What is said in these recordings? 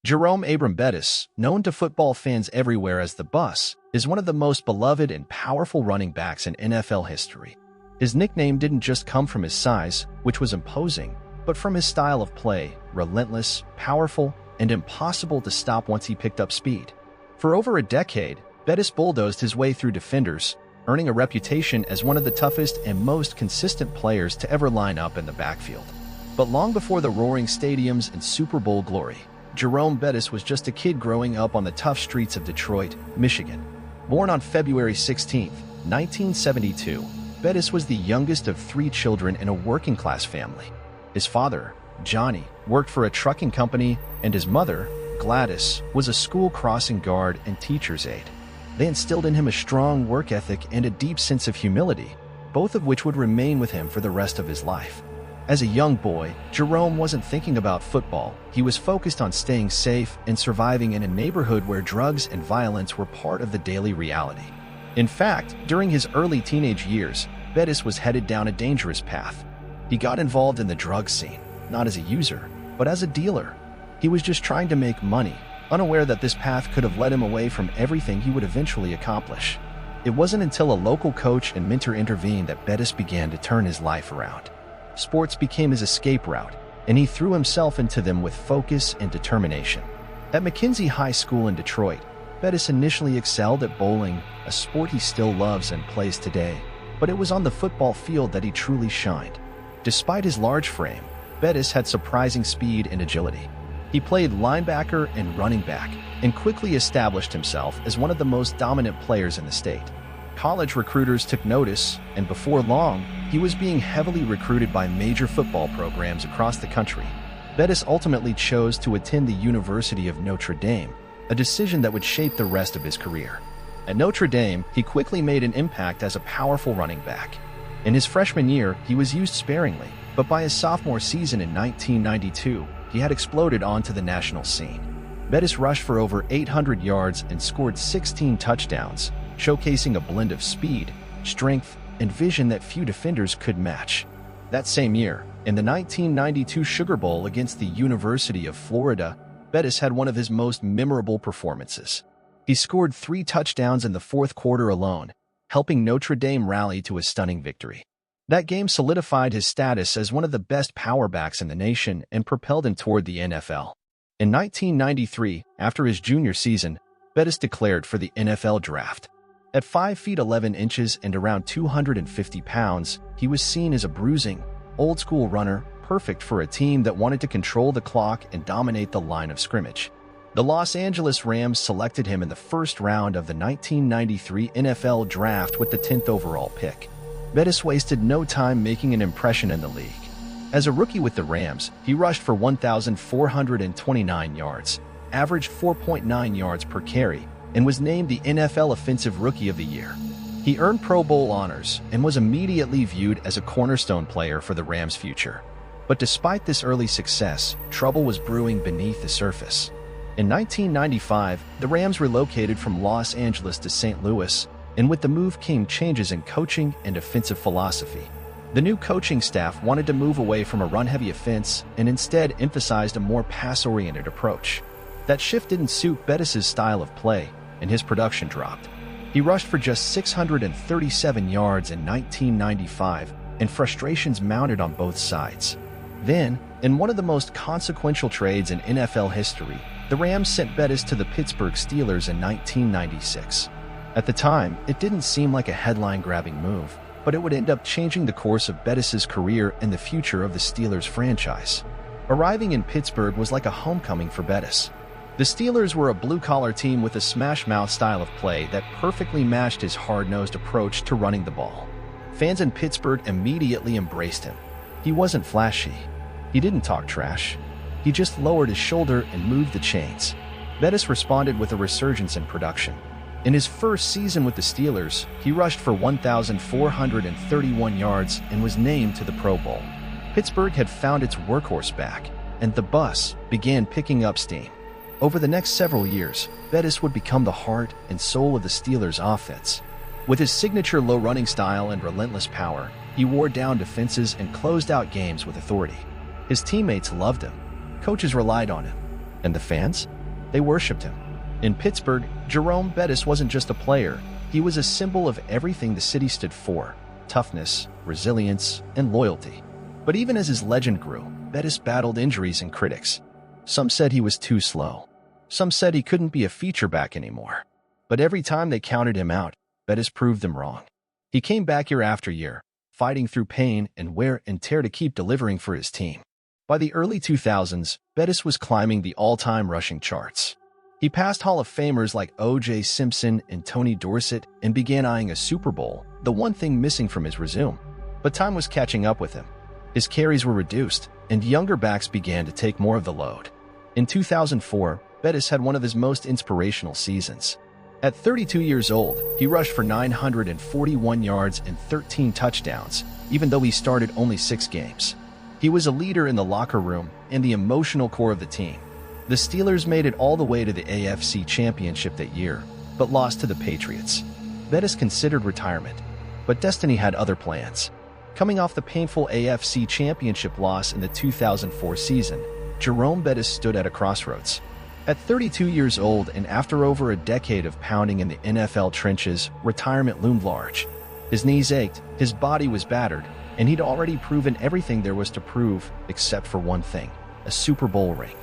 Jerome Bettis, known to football fans everywhere as the Bus, is one of the most beloved and powerful running backs in NFL history. His nickname didn't just come from his size, which was imposing, but from his style of play, relentless, powerful, and impossible to stop once he picked up speed. For over a decade, Bettis bulldozed his way through defenders, earning a reputation as one of the toughest and most consistent players to ever line up in the backfield. But long before the roaring stadiums and Super Bowl glory, Jerome Bettis was just a kid growing up on the tough streets of Detroit, Michigan. Born on February 16, 1972, Bettis was the youngest of 3 children in a working-class family. His father, Johnny, worked for a trucking company, and his mother, Gladys, was a school crossing guard and teacher's aide. They instilled in him a strong work ethic and a deep sense of humility, both of which would remain with him for the rest of his life. As a young boy, Jerome wasn't thinking about football. He was focused on staying safe and surviving in a neighborhood where drugs and violence were part of the daily reality. In fact, during his early teenage years, Bettis was headed down a dangerous path. He got involved in the drug scene, not as a user, but as a dealer. He was just trying to make money, unaware that this path could have led him away from everything he would eventually accomplish. It wasn't until a local coach and mentor intervened that Bettis began to turn his life around. Sports became his escape route, and he threw himself into them with focus and determination. At McKinsey High School in Detroit, Bettis initially excelled at bowling, a sport he still loves and plays today, but it was on the football field that he truly shined. Despite his large frame, Bettis had surprising speed and agility. He played linebacker and running back, and quickly established himself as one of the most dominant players in the state. College recruiters took notice, and before long, he was being heavily recruited by major football programs across the country. Bettis ultimately chose to attend the University of Notre Dame, a decision that would shape the rest of his career. At Notre Dame, he quickly made an impact as a powerful running back. In his freshman year, he was used sparingly, but by his sophomore season in 1992, he had exploded onto the national scene. Bettis rushed for over 800 yards and scored 16 touchdowns, showcasing a blend of speed, strength, and vision that few defenders could match. That same year, in the 1992 Sugar Bowl against the University of Florida, Bettis had one of his most memorable performances. He scored 3 touchdowns in the fourth quarter alone, helping Notre Dame rally to a stunning victory. That game solidified his status as one of the best power backs in the nation and propelled him toward the NFL. In 1993, after his junior season, Bettis declared for the NFL draft. At 5 feet 11 inches and around 250 pounds, he was seen as a bruising, old-school runner, perfect for a team that wanted to control the clock and dominate the line of scrimmage. The Los Angeles Rams selected him in the first round of the 1993 NFL Draft with the 10th overall pick. Bettis wasted no time making an impression in the league. As a rookie with the Rams, he rushed for 1,429 yards, averaged 4.9 yards per carry, and was named the NFL Offensive Rookie of the Year. He earned Pro Bowl honors and was immediately viewed as a cornerstone player for the Rams' future. But despite this early success, trouble was brewing beneath the surface. In 1995, the Rams relocated from Los Angeles to St. Louis, and with the move came changes in coaching and offensive philosophy. The new coaching staff wanted to move away from a run-heavy offense and instead emphasized a more pass-oriented approach. That shift didn't suit Bettis' style of play, and his production dropped. He rushed for just 637 yards in 1995, and frustrations mounted on both sides. Then, in one of the most consequential trades in NFL history, the Rams sent Bettis to the Pittsburgh Steelers in 1996. At the time, it didn't seem like a headline-grabbing move, but it would end up changing the course of Bettis' career and the future of the Steelers franchise. Arriving in Pittsburgh was like a homecoming for Bettis. The Steelers were a blue-collar team with a smash-mouth style of play that perfectly matched his hard-nosed approach to running the ball. Fans in Pittsburgh immediately embraced him. He wasn't flashy. He didn't talk trash. He just lowered his shoulder and moved the chains. Bettis responded with a resurgence in production. In his first season with the Steelers, he rushed for 1,431 yards and was named to the Pro Bowl. Pittsburgh had found its workhorse back, and the Bus began picking up steam. Over the next several years, Bettis would become the heart and soul of the Steelers' offense. With his signature low running style and relentless power, he wore down defenses and closed out games with authority. His teammates loved him. Coaches relied on him. And the fans? They worshipped him. In Pittsburgh, Jerome Bettis wasn't just a player. He was a symbol of everything the city stood for: toughness, resilience, and loyalty. But even as his legend grew, Bettis battled injuries and critics. Some said he was too slow. Some said he couldn't be a feature back anymore. But every time they counted him out, Bettis proved them wrong. He came back year after year, fighting through pain and wear and tear to keep delivering for his team. By the early 2000s, Bettis was climbing the all-time rushing charts. He passed Hall of Famers like O.J. Simpson and Tony Dorsett and began eyeing a Super Bowl, the one thing missing from his resume. But time was catching up with him. His carries were reduced, and younger backs began to take more of the load. In 2004, Bettis had one of his most inspirational seasons. At 32 years old, he rushed for 941 yards and 13 touchdowns, even though he started only 6 games. He was a leader in the locker room and the emotional core of the team. The Steelers made it all the way to the AFC Championship that year, but lost to the Patriots. Bettis considered retirement, but destiny had other plans. Coming off the painful AFC Championship loss in the 2004 season, Jerome Bettis stood at a crossroads. At 32 years old and after over a decade of pounding in the NFL trenches, retirement loomed large. His knees ached, his body was battered, and he'd already proven everything there was to prove except for one thing: a Super Bowl ring.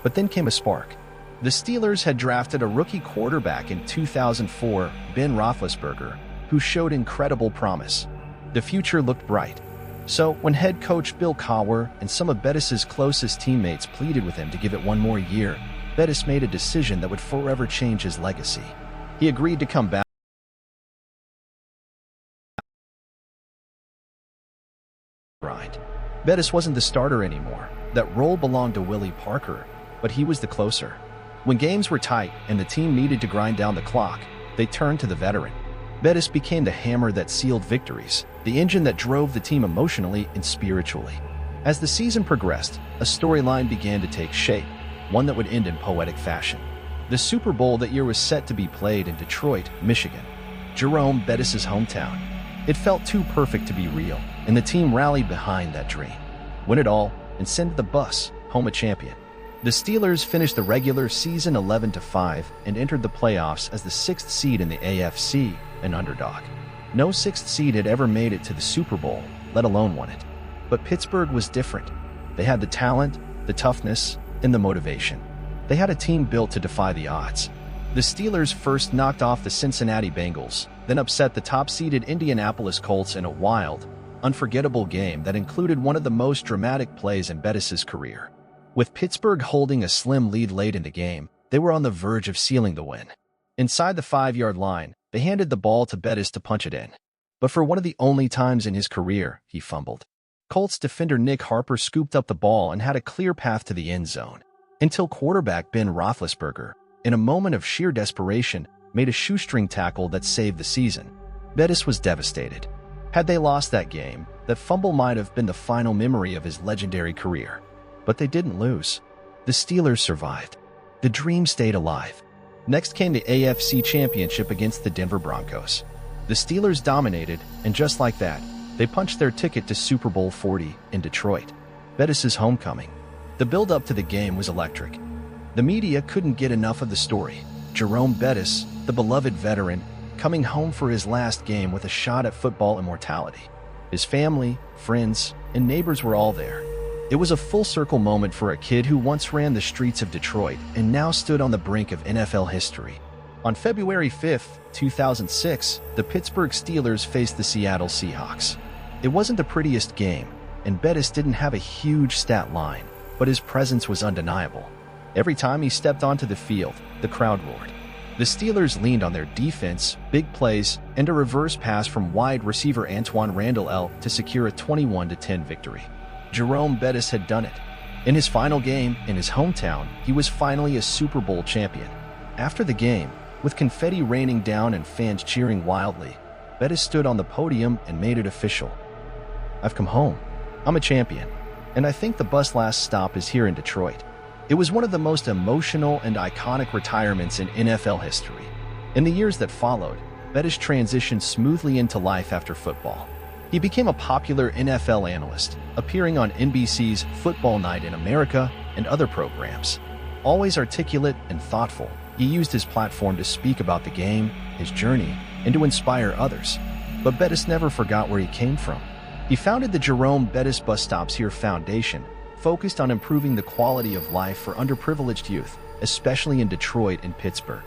But then came a spark. The Steelers had drafted a rookie quarterback in 2004, Ben Roethlisberger, who showed incredible promise. The future looked bright. So when head coach Bill Cowher and some of Bettis's closest teammates pleaded with him to give it one more year, Bettis made a decision that would forever change his legacy. He agreed to come back. Bettis wasn't the starter anymore. That role belonged to Willie Parker, but he was the closer. When games were tight and the team needed to grind down the clock, they turned to the veteran. Bettis became the hammer that sealed victories, the engine that drove the team emotionally and spiritually. As the season progressed, a storyline began to take shape, one that would end in poetic fashion. The Super Bowl that year was set to be played in Detroit, Michigan, Jerome Bettis' hometown. It felt too perfect to be real, and the team rallied behind that dream. Win it all and send the bus home a champion. The Steelers finished the regular season 11-5 and entered the playoffs as the 6th seed in the AFC, an underdog. No 6th seed had ever made it to the Super Bowl, let alone won it. But Pittsburgh was different. They had the talent, the toughness, and the motivation. They had a team built to defy the odds. The Steelers first knocked off the Cincinnati Bengals, then upset the top-seeded Indianapolis Colts in a wild, unforgettable game that included one of the most dramatic plays in Bettis' career. With Pittsburgh holding a slim lead late in the game, they were on the verge of sealing the win. Inside the 5-yard line, they handed the ball to Bettis to punch it in. But for one of the only times in his career, he fumbled. Colts defender Nick Harper scooped up the ball and had a clear path to the end zone, until quarterback Ben Roethlisberger, in a moment of sheer desperation, made a shoestring tackle that saved the season. Bettis was devastated. Had they lost that game, that fumble might have been the final memory of his legendary career. But they didn't lose. The Steelers survived. The dream stayed alive. Next came the AFC Championship against the Denver Broncos. The Steelers dominated, and just like that, they punched their ticket to Super Bowl 40 in Detroit. Bettis' homecoming. The build-up to the game was electric. The media couldn't get enough of the story. Jerome Bettis, the beloved veteran, coming home for his last game with a shot at football immortality. His family, friends, and neighbors were all there. It was a full-circle moment for a kid who once ran the streets of Detroit and now stood on the brink of NFL history. On February 5, 2006, the Pittsburgh Steelers faced the Seattle Seahawks. It wasn't the prettiest game, and Bettis didn't have a huge stat line, but his presence was undeniable. Every time he stepped onto the field, the crowd roared. The Steelers leaned on their defense, big plays, and a reverse pass from wide receiver Antoine Randall to secure a 21-10 victory. Jerome Bettis had done it. In his final game, in his hometown, he was finally a Super Bowl champion. After the game, with confetti raining down and fans cheering wildly, Bettis stood on the podium and made it official. "I've come home. I'm a champion. And I think the bus last stop is here in Detroit." It was one of the most emotional and iconic retirements in NFL history. In the years that followed, Bettis transitioned smoothly into life after football. He became a popular NFL analyst, appearing on NBC's Football Night in America and other programs. Always articulate and thoughtful, he used his platform to speak about the game, his journey, and to inspire others. But Bettis never forgot where he came from. He founded the Jerome Bettis Bus Stops Here Foundation, focused on improving the quality of life for underprivileged youth, especially in Detroit and Pittsburgh.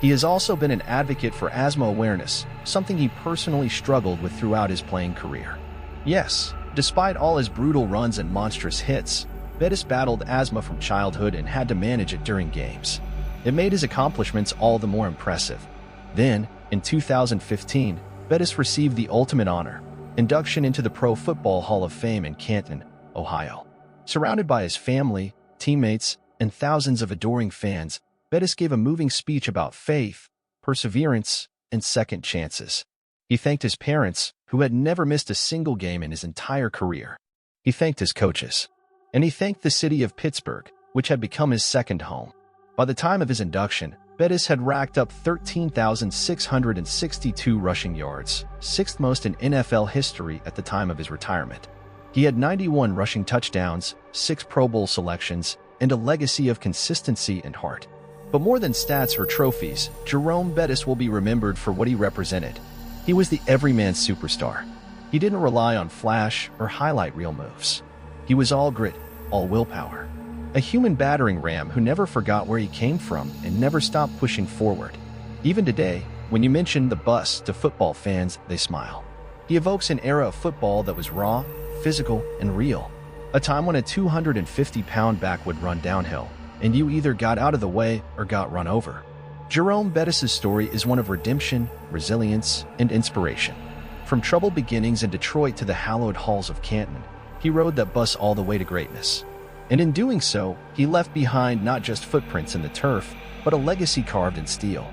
He has also been an advocate for asthma awareness, something he personally struggled with throughout his playing career. Yes, despite all his brutal runs and monstrous hits, Bettis battled asthma from childhood and had to manage it during games. It made his accomplishments all the more impressive. Then, in 2015, Bettis received the ultimate honor, induction into the Pro Football Hall of Fame in Canton, Ohio. Surrounded by his family, teammates, and thousands of adoring fans, Bettis gave a moving speech about faith, perseverance, and second chances. He thanked his parents, who had never missed a single game in his entire career. He thanked his coaches. And he thanked the city of Pittsburgh, which had become his second home. By the time of his induction, Bettis had racked up 13,662 rushing yards, sixth most in NFL history at the time of his retirement. He had 91 rushing touchdowns, 6 Pro Bowl selections, and a legacy of consistency and heart. But more than stats or trophies, Jerome Bettis will be remembered for what he represented. He was the everyman superstar. He didn't rely on flash or highlight reel moves. He was all grit, all willpower. A human battering ram who never forgot where he came from and never stopped pushing forward. Even today, when you mention the bus to football fans, they smile. He evokes an era of football that was raw, physical, and real. A time when a 250-pound back would run downhill, and you either got out of the way or got run over. Jerome Bettis' story is one of redemption, resilience, and inspiration. From troubled beginnings in Detroit to the hallowed halls of Canton, he rode that bus all the way to greatness. And in doing so, he left behind not just footprints in the turf, but a legacy carved in steel.